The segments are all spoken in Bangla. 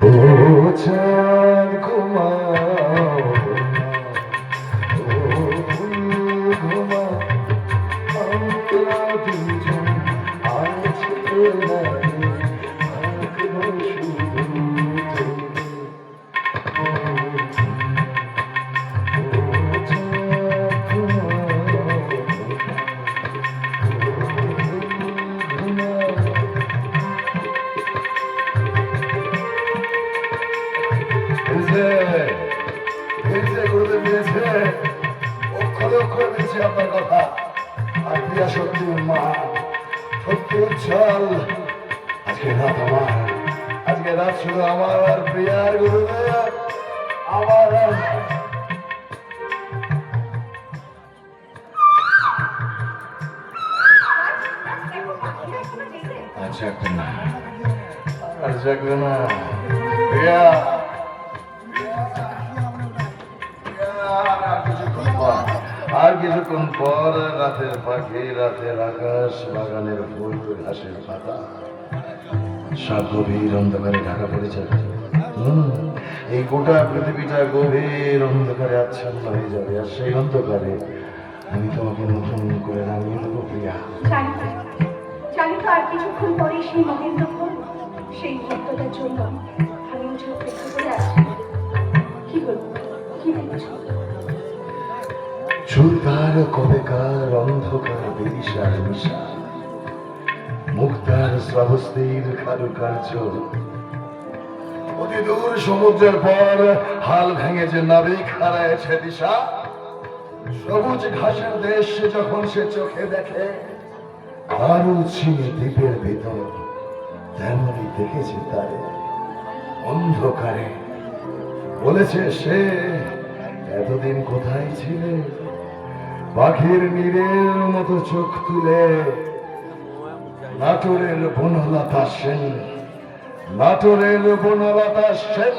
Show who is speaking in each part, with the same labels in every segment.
Speaker 1: ও চাঁদ ঘুমাও, ও ফুল ঘুমাও, আমরা দুজন আজকে রাতে থাকবো শুধু তুমি। ও চাঁদ ঘুমাও, গুরুদেব দিয়েছে, অক্ষরে অক্ষরে দিয়েছে আপনার কথা। আর প্রিয়া সত্যি মা, সত্যি উচ্ছল। আজকে রাত আমার, আজকে রাত শুধু আমার আর প্রিয়ার গুরুদেব, আমার আর জাগবে না, আর জাগবে না প্রিয়া। আর কিছুক্ষণ পর রাতের পাখি, রাতের আকাশ, বাগানের ফুল, ঘাসের পাতা সব গভীর অন্ধকারে ঢাকা পড়ে যাবে। এই গোটা পৃথিবীটা গভীর অন্ধকারে আচ্ছন্ন হয়ে যাবে। আর সেই অন্ধকারে আমি তোমাকে নতুন করে রাঙিয়ে দেবো প্রিয়া।
Speaker 2: জানি তো আর কিছুক্ষণ পরে সেই মহেন্দ্রক্ষণ, সেই মুহূর্তটার জন্য আমি উঠে অপেক্ষা করে আছি। কি বলবো, কি দেখছো?
Speaker 1: চুলকার কবেকার অন্ধকার বেরিসার নিশা, মুক্তার শ্রাবস্তির কারুকার্য, অতি দূর সমুদ্রের পর হাল ভেঙে যে নাবিক হারায়েছে দিশা, সবুজ ঘাসের দেশ যখন সে চোখে দেখে, আরো ছিনে দ্বীপের ভিতর তেমনি দেখেছে তারে অন্ধকারে। বলেছে সে, এতদিন কোথায় ছিলে? পাখির নীরের মতো চোখ তুলে নাটোরের বনলতা সেন, নাটোরের বনলতা সেন,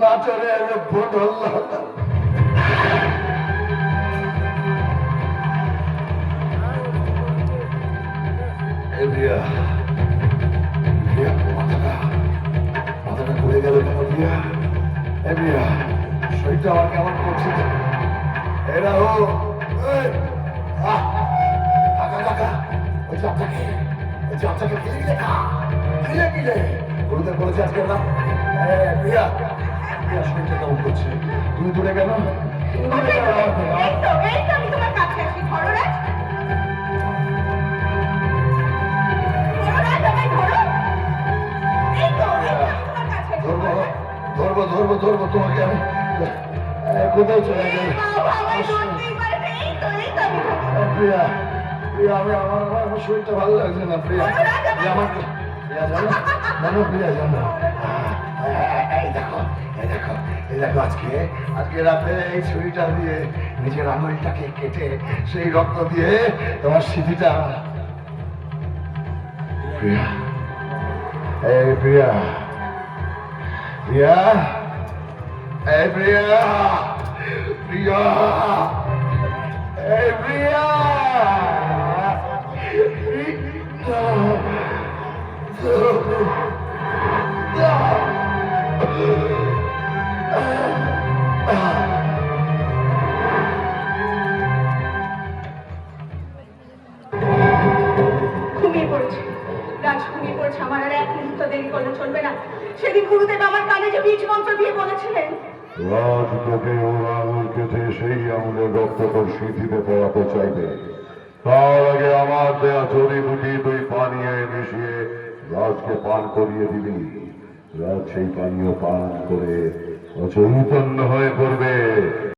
Speaker 1: নাটোরের বনলতা। মাথাটা ঘুরে গেল কেন প্রিয়া? প্রিয়া, শরীরটা আমার কেমন করছে। এরা ও গুরুদেব বলেছে আজকে না প্রিয়া, প্রিয়া শরীরটা কেমন করছে? তুমি দূরে গেল। ধরবো ধরবো ধরবো তোমাকে আমি। কোথায় চলে গেলে প্রিয়া? প্রিয়া, আমি আমার শরীরটা ভালো লাগছে না প্রিয়া। আমার প্রিয়া জানো, জানো প্রিয়া জানো, এই দেখো, এই দেখো, এই দেখো, আজকে আজকে রাতে এই ছুরিটা দিয়ে নিজের আঙুলটাকে কেটে সেই রক্ত দিয়ে তোমার স্মৃতিটা। প্রিয়া, এই প্রিয়া, প্রিয়া, এই প্রিয়া, প্রিয়া, এই প্রিয়া,
Speaker 2: ঘুমিয়ে পড়েছে রাজ, ঘুমিয়ে পড়েছে। আমার আর এক মুহূর্ত দেরি করলে চলবে না। সেদিন গুরুদেব আমার কানে যে বীজ মন্ত্র দিয়ে বলেছিলেন,
Speaker 3: রাজ তোকে ওর আঙুল কেটে সেই আঙুলের রক্ত তোর সিঁথিতে পড়াতে চাইবে। তার আগে আমার দেয়া জড়িবুটি তুই পানীয় মিশিয়ে রাজকে পান করিয়ে দিবি। রাজ সেই পানীয় পান করে অচৈতন্য হয়ে পড়বে।